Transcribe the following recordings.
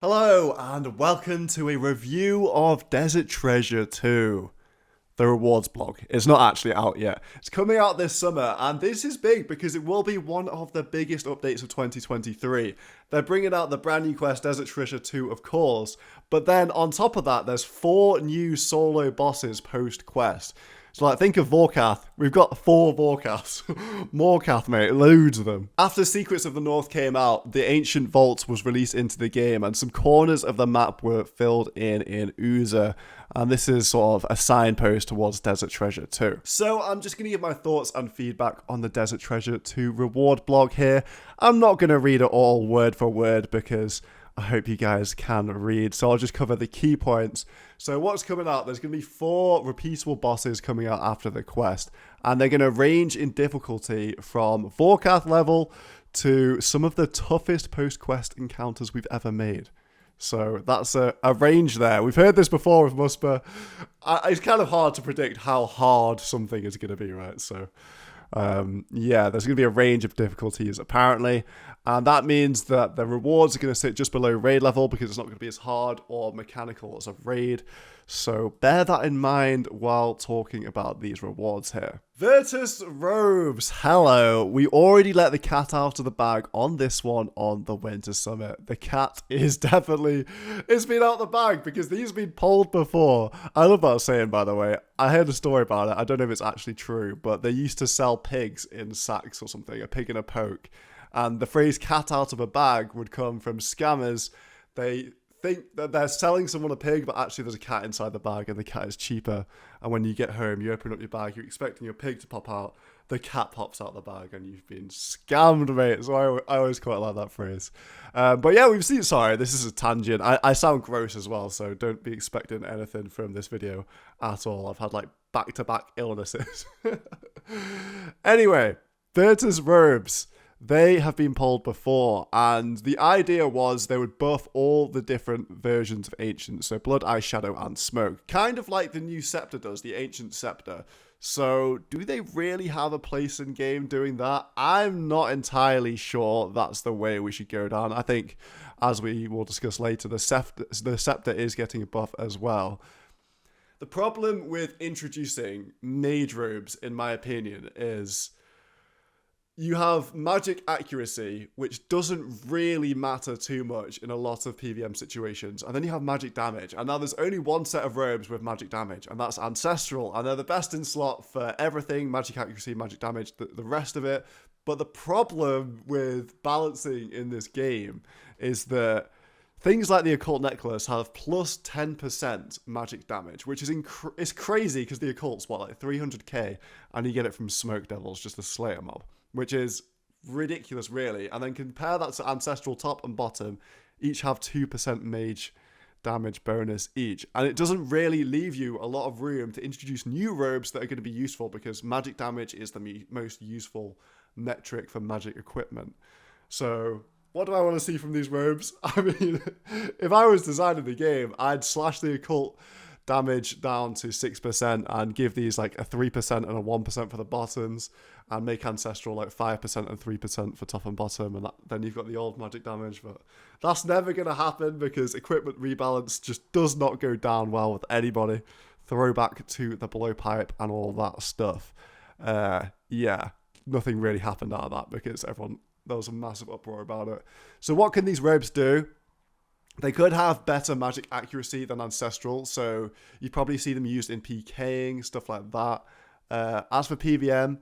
Hello and welcome to a review of Desert Treasure 2, the rewards blog. It's not actually out yet. It's coming out this summer, and this is big because it will be one of the biggest updates of 2023. They're bringing out the brand new quest Desert Treasure 2, of course, but then on top of that, there's 4 new solo bosses post-quest. So like, think of Vorkath. We've got 4 Vorkaths. Morkath, mate. Loads of them. After Secrets of the North came out, the Ancient Vault was released into the game, and some corners of the map were filled in Uza. And this is sort of a signpost towards Desert Treasure 2. So I'm just going to give my thoughts and feedback on the Desert Treasure 2 reward blog here. I'm not going to read it all word for word because I hope you guys can read. So I'll just cover the key points. So what's coming out? There's going to be 4 repeatable bosses coming out after the quest. And they're going to range in difficulty from Vorkath level to some of the toughest post-quest encounters we've ever made. So that's a range there. We've heard this before with Muspa. It's kind of hard to predict how hard something is going to be, right? So yeah, there's going to be a range of difficulties apparently, and that means that the rewards are going to sit just below raid level because it's not going to be as hard or mechanical as a raid. So bear that in mind while talking about these rewards here. Virtus Robes, hello. We already let the cat out of the bag on this one on the Winter Summit. The cat is definitely, it's been out the bag because these have been polled before. I love that saying, by the way. I heard a story about it. I don't know if it's actually true, but they used to sell pigs in sacks or something, a pig in a poke. And the phrase cat out of a bag would come from scammers. They think that they're selling someone a pig, but actually there's a cat inside the bag and the cat is cheaper. And when you get home, you open up your bag, you're expecting your pig to pop out, the cat pops out the bag and you've been scammed, mate. So I always quite like that phrase. But yeah, we've seen, sorry, this is a tangent. I sound gross as well, so don't be expecting anything from this video at all. I've had like back-to-back illnesses. Anyway, Virtus Robes. They have been polled before, and the idea was they would buff all the different versions of Ancient, so Blood, Ice, Shadow, and Smoke. Kind of like the new Scepter does, the Ancient Scepter. So, do they really have a place in game doing that? I'm not entirely sure that's the way we should go down. I think, as we will discuss later, the Scepter is getting a buff as well. The problem with introducing Mage Robes, in my opinion, is you have magic accuracy, which doesn't really matter too much in a lot of PvM situations. And then you have magic damage. And now there's only one set of robes with magic damage, and that's Ancestral. And they're the best in slot for everything, magic accuracy, magic damage, the rest of it. But the problem with balancing in this game is that things like the Occult Necklace have plus 10% magic damage, which is it's crazy because the Occult's what, like 300k, and you get it from Smoke Devils, just a Slayer mob, which is ridiculous, really. And then compare that to Ancestral top and bottom, each have 2% mage damage bonus each. And it doesn't really leave you a lot of room to introduce new robes that are going to be useful because magic damage is the most useful metric for magic equipment. So what do I want to see from these robes? I mean, if I was designing the game, I'd slash the occult damage down to 6% and give these like a 3% and a 1% for the bottoms, and make Ancestral like 5% and 3% for top and bottom, and then you've got the old magic damage. But that's never going to happen because equipment rebalance just does not go down well with anybody. Throwback to the blowpipe and all that stuff. Yeah, nothing really happened out of that because there was a massive uproar about it. So what can these robes do? They could have better magic accuracy than Ancestral, so you'd probably see them used in PKing, stuff like that. As for PvM,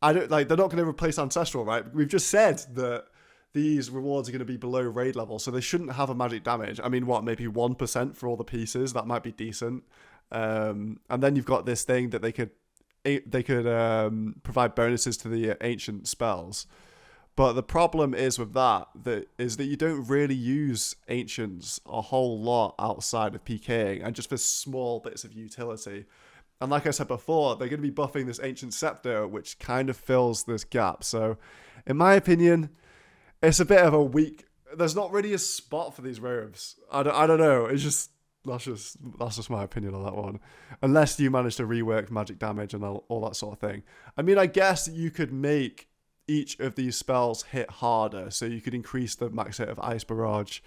they're not going to replace Ancestral, right? We've just said that these rewards are going to be below raid level, so they shouldn't have a magic damage. I mean, what, maybe 1% for all the pieces? That might be decent. And then you've got this thing that they could provide bonuses to the ancient spells. But the problem is with that you don't really use Ancients a whole lot outside of PKing and just for small bits of utility. And like I said before, they're going to be buffing this Ancient Scepter, which kind of fills this gap. So, in my opinion, it's a bit of a weak. There's not really a spot for these robes. I don't know. It's just that's just my opinion on that one. Unless you manage to rework magic damage and all that sort of thing. I mean, I guess you could make each of these spells hit harder, so you could increase the max hit of Ice Barrage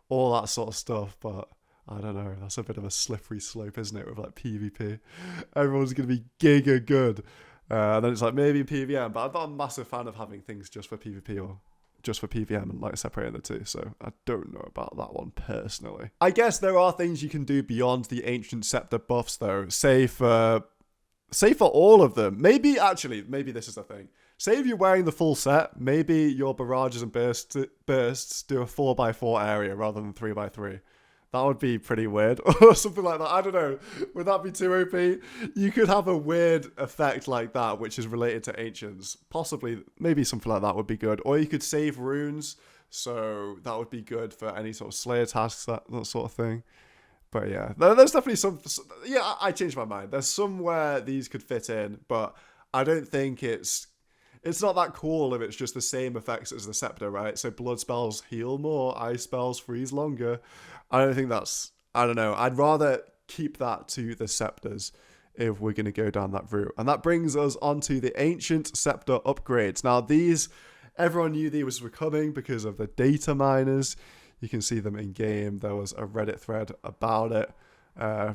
all that sort of stuff. But I don't know. That's a bit of a slippery slope, isn't it? With like PvP, everyone's gonna be giga good. And then it's like maybe PVM, but I'm not a massive fan of having things just for PvP or just for PVM and like separating the two. So I don't know about that one personally. I guess there are things you can do beyond the Ancient Scepter buffs though. Say for all of them. Maybe this is the thing. Say if you're wearing the full set, maybe your barrages and bursts do a 4x4 area rather than 3x3. That would be pretty weird. Or something like that. I don't know. Would that be too OP? You could have a weird effect like that, which is related to Ancients. Possibly, maybe something like that would be good. Or you could save runes. So that would be good for any sort of Slayer tasks, that sort of thing. But yeah, there's definitely some... Yeah, I changed my mind. There's somewhere these could fit in, but I don't think it's not that cool if it's just the same effects as the Scepter, right? So blood spells heal more, ice spells freeze longer. I don't think that's... I don't know. I'd rather keep that to the Scepters if we're going to go down that route. And that brings us onto the Ancient Scepter upgrades. Now, these... Everyone knew these were coming because of the data miners. You can see them in game. There was a Reddit thread about it.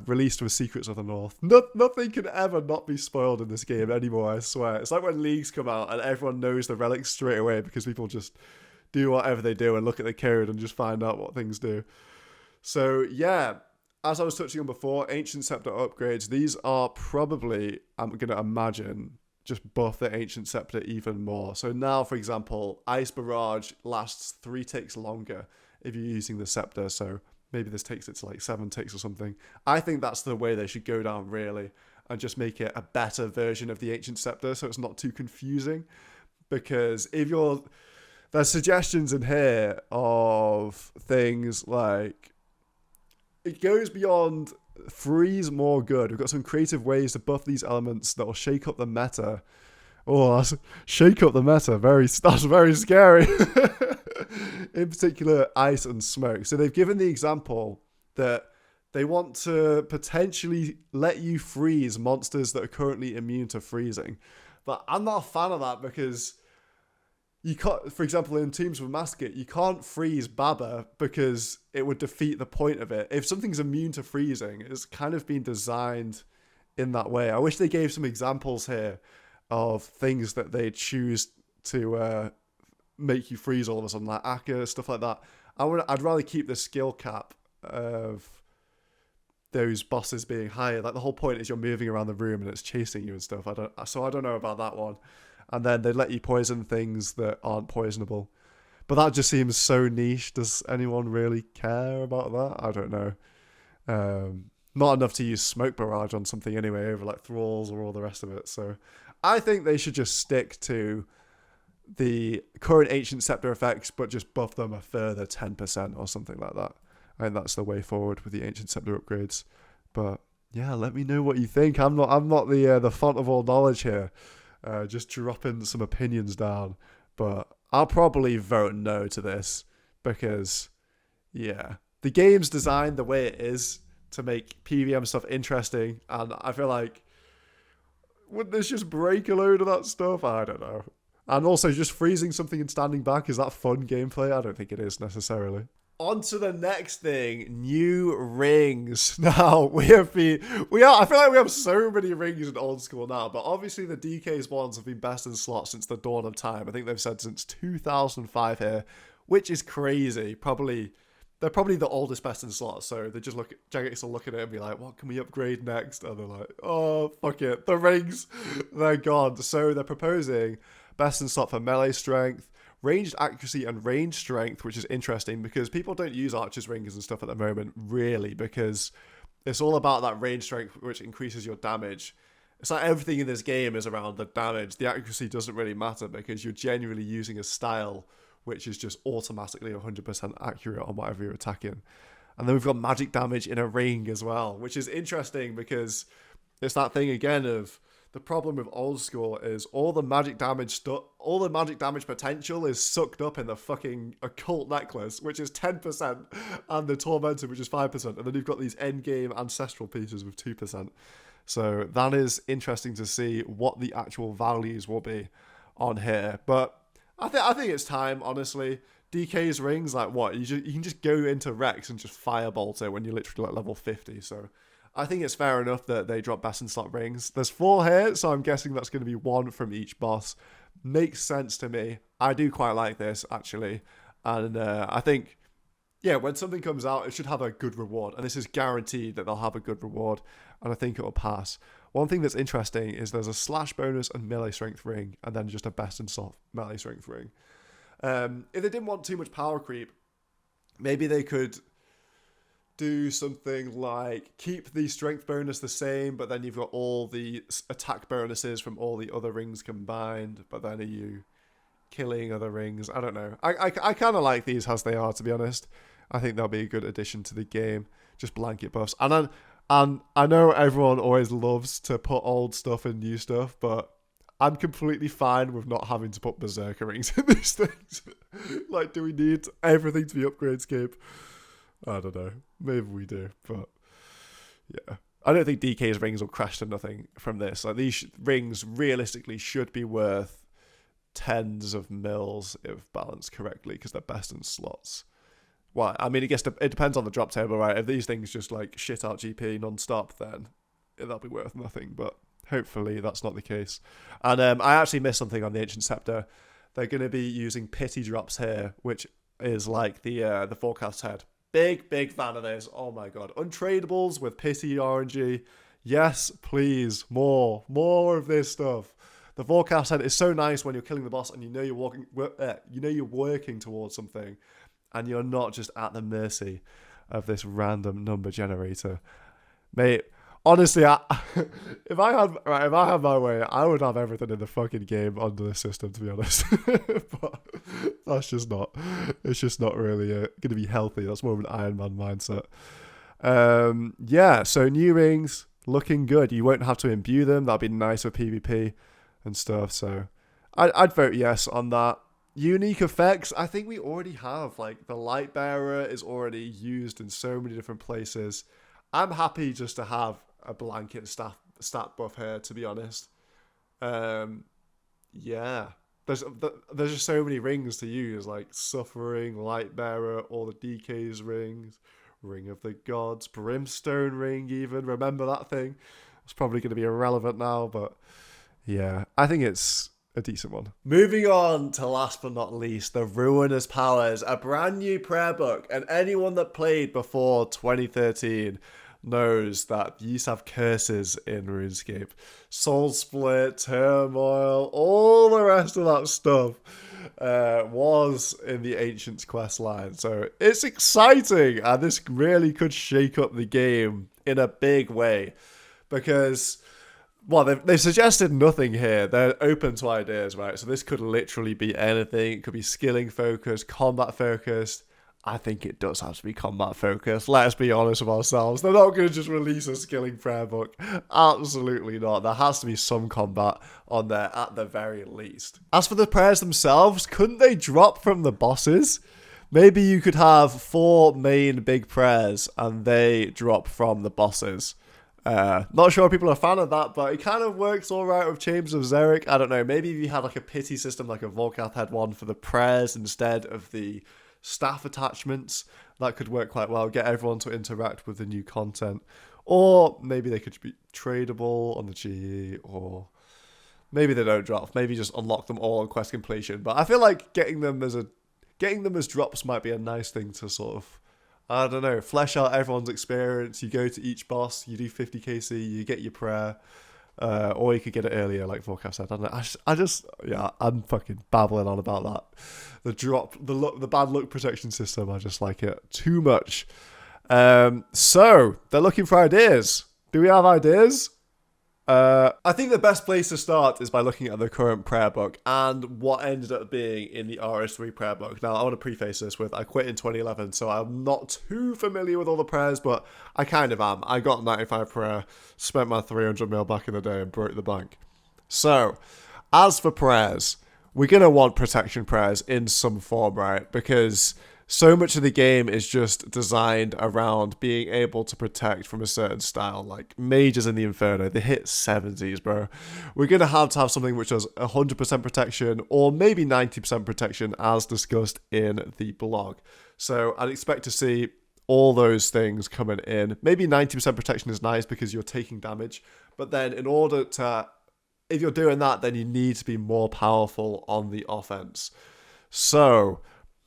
Released with Secrets of the North. Nothing can ever not be spoiled in this game anymore, I swear. It's like when leagues come out and everyone knows the relics straight away because people just do whatever they do and look at the code and just find out what things do. So yeah, as I was touching on before, Ancient Scepter upgrades, these are probably, I'm going to imagine, just buff the Ancient Scepter even more. So now, for example, Ice Barrage lasts 3 ticks longer if you're using the Scepter, so maybe this takes it to like 7 ticks or something. I think that's the way they should go down, really, and just make it a better version of the Ancient Scepter so it's not too confusing. Because if you're... There's suggestions in here of things like... It goes beyond freeze more good. We've got some creative ways to buff these elements that will shake up the meta. Oh, shake up the meta. That's very scary. In particular, ice and smoke. So they've given the example that they want to potentially let you freeze monsters that are currently immune to freezing. But I'm not a fan of that because you can't, for example, in Tombs of Masquerade, you can't freeze Baba because it would defeat the point of it. If something's immune to freezing, it's kind of been designed in that way. I wish they gave some examples here of things that they choose to make you freeze all of a sudden, like Akka, stuff like that. I'd rather keep the skill cap of those bosses being higher. Like the whole point is you're moving around the room and it's chasing you and stuff. I don't know about that one. And then they let you poison things that aren't poisonable. But that just seems so niche. Does anyone really care about that? I don't know. Not enough to use Smoke Barrage on something anyway, over like Thralls or all the rest of it. So I think they should just stick to the current Ancient Scepter effects, but just buff them a further 10% or something like that. I think that's the way forward with the Ancient Scepter upgrades. But yeah, let me know what you think. I'm not the font of all knowledge here. Just dropping some opinions down. But I'll probably vote no to this because, yeah, the game's designed the way it is to make PvM stuff interesting, and I feel like wouldn't this just break a load of that stuff? I don't know. And also, just freezing something and standing back, is that fun gameplay? I don't think it is necessarily. On to the next thing, new rings. Now, I feel like we have so many rings in Old School now, but obviously the DK's ones have been best in slot since the dawn of time. I think they've said since 2005 here, which is crazy. They're probably the oldest best in slot, so they just Jagex will look at it and be like, what can we upgrade next? And they're like, oh, fuck it, the rings, they're gone. So they're proposing best in slot for melee strength, ranged accuracy and range strength, which is interesting because people don't use archers rings and stuff at the moment, really, because it's all about that range strength, which increases your damage. It's like everything in this game is around the damage. The accuracy doesn't really matter because you're genuinely using a style which is just automatically 100% accurate on whatever you're attacking. And then we've got magic damage in a ring as well, which is interesting because it's that thing again of the problem with Old School is all the magic damage potential is sucked up in the fucking occult necklace, which is 10%, and the tormented, which is 5%, and then you've got these endgame ancestral pieces with 2%. So that is interesting to see what the actual values will be on here. But I think it's time, honestly. DK's rings, like what? You can just go into Rex and just firebolt it when you're literally like level 50. So I think it's fair enough that they drop best in slot rings. There's 4 here, so I'm guessing that's going to be 1 from each boss. Makes sense to me. I do quite like this, actually. And I think, yeah, when something comes out, it should have a good reward. And this is guaranteed that they'll have a good reward. And I think it'll pass. One thing that's interesting is there's a slash bonus and melee strength ring, and then just a best in slot melee strength ring. If they didn't want too much power creep, maybe they could do something like keep the strength bonus the same, but then you've got all the attack bonuses from all the other rings combined, but then are you killing other rings? I don't know. I kind of like these as they are, to be honest. I think they'll be a good addition to the game. Just blanket buffs. And I know everyone always loves to put old stuff and new stuff, but I'm completely fine with not having to put berserker rings in these things. Like, do we need everything to be upgrade scape? I don't know. Maybe we do, but yeah. I don't think DK's rings will crash to nothing from this. Like, these rings realistically should be worth tens of mils if balanced correctly, because they're best in slots. Well, I mean, I guess it depends on the drop table, right? If these things just like shit out GP non-stop, then that'll be worth nothing, but hopefully that's not the case. And I actually missed something on the Ancient Scepter. They're going to be using pity drops here, which is like the forecast head. Big fan of this. Oh my god. Untradables with pity RNG. Yes, please. More of this stuff. The forecast head is so nice when you're killing the boss and you know you're working towards something, and you're not just at the mercy of this random number generator. Mate, honestly, if I had my way, I would have everything in the fucking game under the system, to be honest. But that's just not. It's just not really going to be healthy. That's more of an Iron Man mindset. Yeah. So new rings looking good. You won't have to imbue them. That'd be nice for PvP and stuff. So I'd vote yes on that. Unique effects. I think we already have. Like, the light bearer is already used in so many different places. I'm happy just to have a blanket stat buff here, to be honest. Yeah. There's just so many rings to use, like Suffering, Lightbearer, all the DK's rings, Ring of the Gods, Brimstone ring even. Remember that thing? It's probably going to be irrelevant now, but yeah, I think it's a decent one. Moving on to last but not least, the Ruinous Powers, a brand new prayer book, and anyone that played before 2013 knows that you used to have curses in RuneScape. Soul Split, Turmoil, all the rest of that stuff was in the Ancients quest line. So it's exciting, and this really could shake up the game in a big way, because, well, they've suggested nothing here. They're open to ideas, right? So this could literally be anything. It could be skilling focused, combat focused. I think it does have to be combat focused. Let's be honest with ourselves. They're not going to just release a skilling prayer book. Absolutely not. There has to be some combat on there at the very least. As for the prayers themselves, couldn't they drop from the bosses? Maybe you could have 4 main big prayers and they drop from the bosses. Not sure if people are a fan of that, but it kind of works all right with Chambers of Xeric. I don't know. Maybe if you had like a pity system, like a Volcath had one for the prayers instead of the staff attachments, that could work quite well. Get everyone to interact with the new content. Or maybe they could be tradable on the GE, or maybe they don't drop. Maybe just unlock them all on quest completion. But I feel like getting them as drops might be a nice thing to sort of, I don't know, flesh out everyone's experience. You go to each boss, you do 50 KC, you get your prayer, or you could get it earlier, like Forecast said. I don't know. I'm fucking babbling on about that. The drop, the bad luck protection system, I just like it too much. So they're looking for ideas. Do we have ideas? I think the best place to start is by looking at the current prayer book and what ended up being in the RS3 prayer book. Now, I want to preface this with I quit in 2011, so I'm not too familiar with all the prayers, but I kind of am. I got 95 prayer, spent my 300 mil back in the day and broke the bank. So, as for prayers, we're going to want protection prayers in some form, right? Because so much of the game is just designed around being able to protect from a certain style. Like mages in the Inferno, they hit 70s, bro. We're going to have something which does 100% protection or maybe 90% protection as discussed in the blog. So I'd expect to see all those things coming in. Maybe 90% protection is nice because you're taking damage. But then in order to, if you're doing that, then you need to be more powerful on the offense. So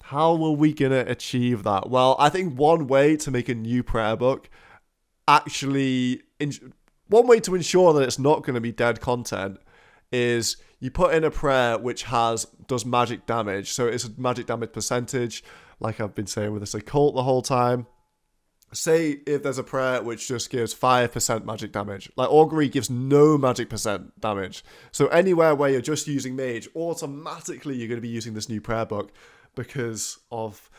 how are we going to achieve that? Well, I think one way to make a new prayer book one way to ensure that it's not going to be dead content is you put in a prayer which does magic damage. So it's a magic damage percentage, like I've been saying with this occult the whole time. Say if there's a prayer which just gives 5% magic damage, like augury gives no magic percent damage. So anywhere where you're just using mage, automatically you're going to be using this new prayer book because of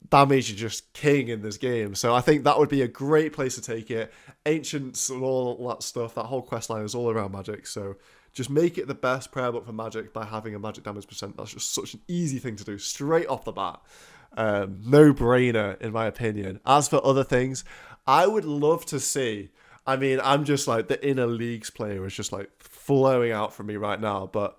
damage is just king in this game. So I think that would be a great place to take it. Ancients and all that stuff, that whole quest line is all around magic. So just make it the best prayer book for magic by having a magic damage percent. That's just such an easy thing to do straight off the bat. No brainer in my opinion. As for other things, I would love to see, I mean, I'm just like the inner leagues player is just like flowing out from me right now, but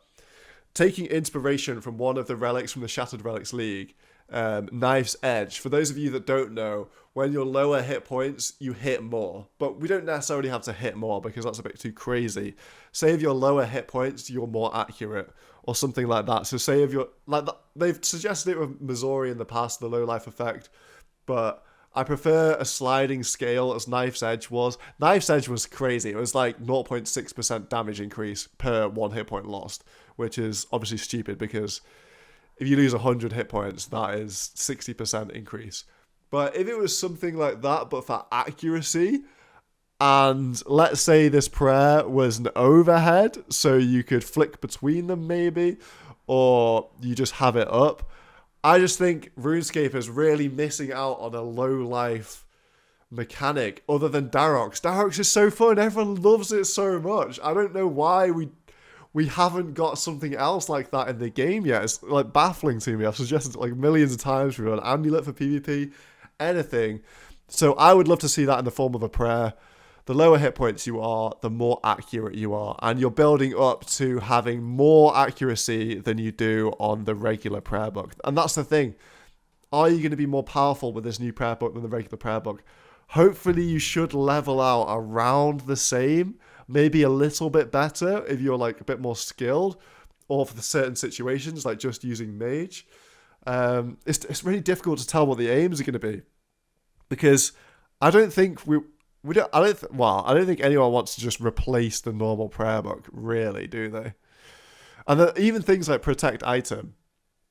taking inspiration from one of the relics from the Shattered Relics League, Knife's Edge. For those of you that don't know, when you're lower hit points, you hit more. But we don't necessarily have to hit more because that's a bit too crazy. Say if you're lower hit points, you're more accurate or something like that. So say if you're like that, they've suggested it with Missouri in the past, the low life effect, but I prefer a sliding scale as Knife's Edge was. Knife's Edge was crazy. It was like 0.6% damage increase per 1 hit point lost, which is obviously stupid because if you lose 100 hit points, that is 60% increase. But if it was something like that, but for accuracy, and let's say this prayer was an overhead, so you could flick between them maybe, or you just have it up. I just think RuneScape is really missing out on a low life mechanic other than Darox. Darox is so fun. Everyone loves it so much. I don't know why we haven't got something else like that in the game yet. It's like baffling to me. I've suggested it like millions of times. We've got an amulet for PvP, anything. So I would love to see that in the form of a prayer. The lower hit points you are, the more accurate you are. And you're building up to having more accuracy than you do on the regular prayer book. And that's the thing. Are you going to be more powerful with this new prayer book than the regular prayer book? Hopefully you should level out around the same. Maybe a little bit better if you're like a bit more skilled. Or for the certain situations, like just using mage. It's really difficult to tell what the aims are going to be. Because I don't think I don't think anyone wants to just replace the normal prayer book, really, do they? And even things like protect item,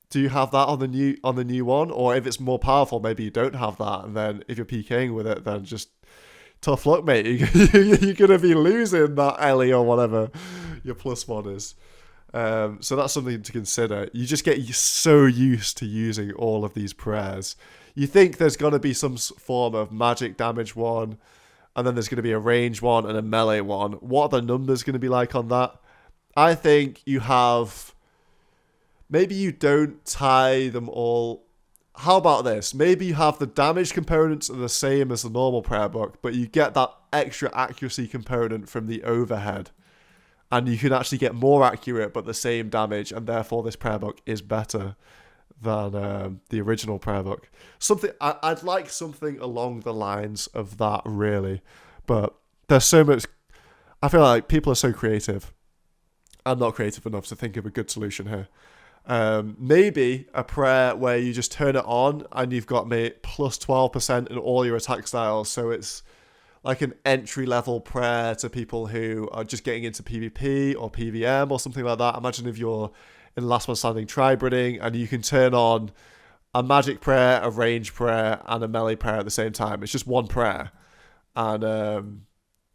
do you have that on the new one? Or if it's more powerful, maybe you don't have that, and then if you're PKing with it, then just tough luck, mate. You're gonna be losing that Ellie or whatever your +1 is. So that's something to consider. You just get so used to using all of these prayers. You think there's gonna be some form of magic damage one, and then there's going to be a range one and a melee one. What are the numbers going to be like on that? I think you have... Maybe you don't tie them all... How about this? Maybe you have the damage components are the same as the normal prayer book, but you get that extra accuracy component from the overhead. And you can actually get more accurate, but the same damage, and therefore this prayer book is better than the original prayer book. I'd like something along the lines of that, really. But there's so much... I feel like people are so creative. I'm not creative enough to think of a good solution here. Maybe a prayer where you just turn it on and you've got plus 12% in all your attack styles. So it's like an entry-level prayer to people who are just getting into PvP or PvM or something like that. Imagine if you're in Last Man Standing tri-breeding and you can turn on a magic prayer, a range prayer, and a melee prayer at the same time. It's just one prayer. And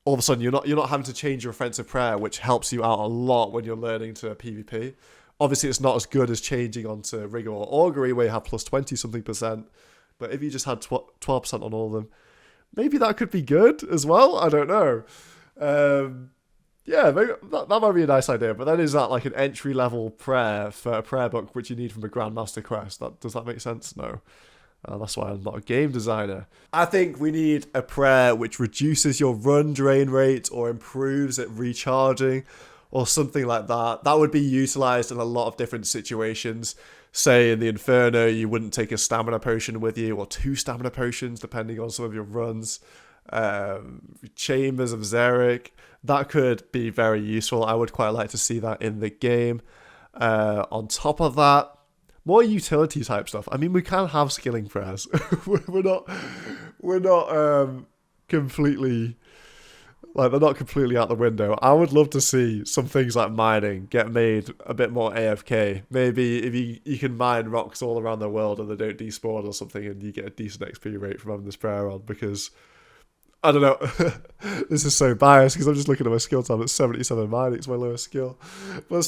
all of a sudden you're not having to change your offensive prayer, which helps you out a lot when you're learning to PvP. Obviously it's not as good as changing onto Rigor or Augury where you have plus 20 something percent. But if you just had 12% on all of them, maybe that could be good as well. I don't know. Yeah, maybe that might be a nice idea. But then is that like an entry-level prayer for a prayer book which you need from a Grandmaster quest? Does that make sense? No. That's why I'm not a game designer. I think we need a prayer which reduces your run drain rate or improves it recharging or something like that. That would be utilized in a lot of different situations. Say in the Inferno, you wouldn't take a stamina potion with you, or 2 stamina potions, depending on some of your runs. Chambers of Xeric, that could be very useful. I would quite like to see that in the game. On top of that, more utility type stuff. I mean, we can have skilling prayers. we're not completely, like, they're not completely out the window. I would love to see some things like mining get made a bit more AFK. Maybe if you can mine rocks all around the world and they don't despawn or something, and you get a decent XP rate from having this prayer on, because I don't know. This is so biased because I'm just looking at my skill tab at 77 mining. It's my lowest skill. But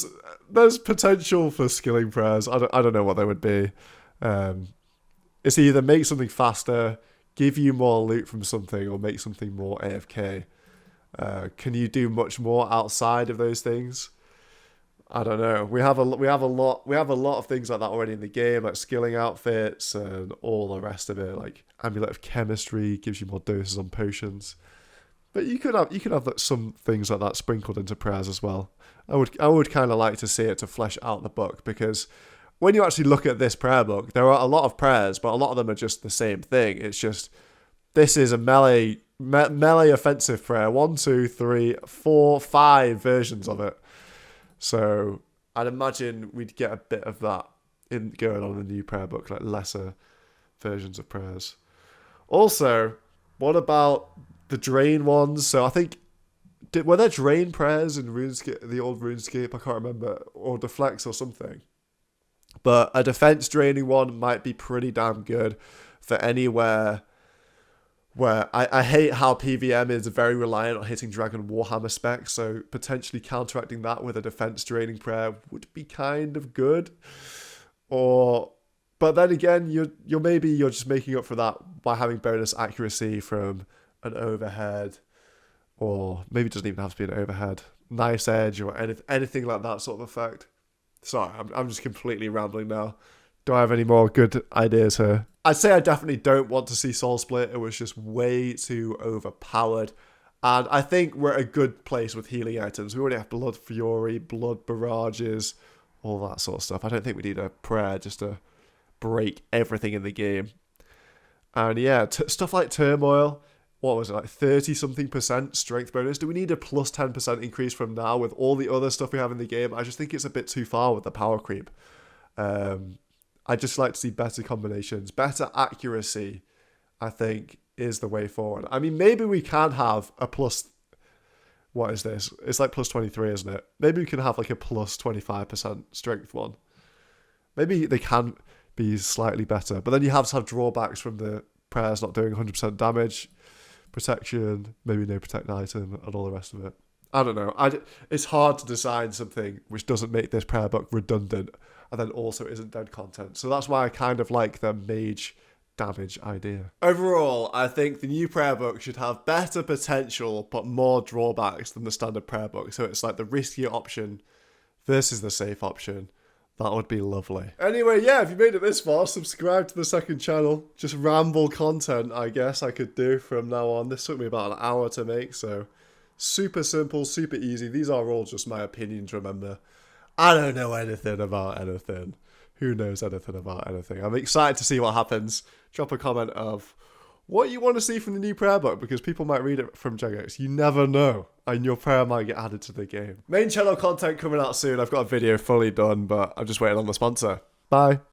there's potential for skilling prayers. I don't know what they would be. It's either make something faster, give you more loot from something, or make something more AFK. Can you do much more outside of those things? I don't know. We have a lot of things like that already in the game, like skilling outfits and all the rest of it. Like Amulet of Chemistry gives you more doses on potions, but you could have some things like that sprinkled into prayers as well. I would kind of like to see it to flesh out the book, because when you actually look at this prayer book, there are a lot of prayers, but a lot of them are just the same thing. It's just, this is a melee offensive prayer. 1, 2, 3, 4, 5 versions of it. So I'd imagine we'd get a bit of that going on in the new prayer book, like lesser versions of prayers. Also, what about the drain ones? So I think, were there drain prayers in RuneScape, the old RuneScape? I can't remember, or deflects or something. But a defense draining one might be pretty damn good for anywhere where I hate how PVM is very reliant on hitting Dragon Warhammer specs, so potentially counteracting that with a defense draining prayer would be kind of good. But then again, you're just making up for that by having bonus accuracy from an overhead, or maybe it doesn't even have to be an overhead, nice edge, or anything like that sort of effect. Sorry, I'm just completely rambling now. Do I have any more good ideas here? I'd say I definitely don't want to see Soul Split. It was just way too overpowered. And I think we're at a good place with healing items. We already have Blood Fury, Blood Barrages, all that sort of stuff. I don't think we need a prayer just to break everything in the game. And yeah, stuff like Turmoil, what was it, like 30-something% strength bonus? Do we need a plus 10% increase from now with all the other stuff we have in the game? I just think it's a bit too far with the power creep. I'd just like to see better combinations, better accuracy, I think, is the way forward. I mean, maybe we can have a plus, what is this? It's like plus 23, isn't it? Maybe we can have like a plus 25% strength one. Maybe they can be slightly better, but then you have to have drawbacks from the prayers not doing 100% damage, protection, maybe no protect item, and all the rest of it. I don't know. It's hard to design something which doesn't make this prayer book redundant and then also isn't dead content. So that's why I kind of like the mage damage idea. Overall, I think the new prayer book should have better potential but more drawbacks than the standard prayer book. So it's like the riskier option versus the safe option. That would be lovely. Anyway, yeah, if you made it this far, subscribe to the second channel. Just ramble content, I guess I could do from now on. This took me about an hour to make, so super simple, super easy. These are all just my opinions, remember. I don't know anything about anything. Who knows anything about anything? I'm excited to see what happens. Drop a comment of what you want to see from the new prayer book, because people might read it from Jagex. You never know. And your prayer might get added to the game. Main channel content coming out soon. I've got a video fully done, but I'm just waiting on the sponsor. Bye.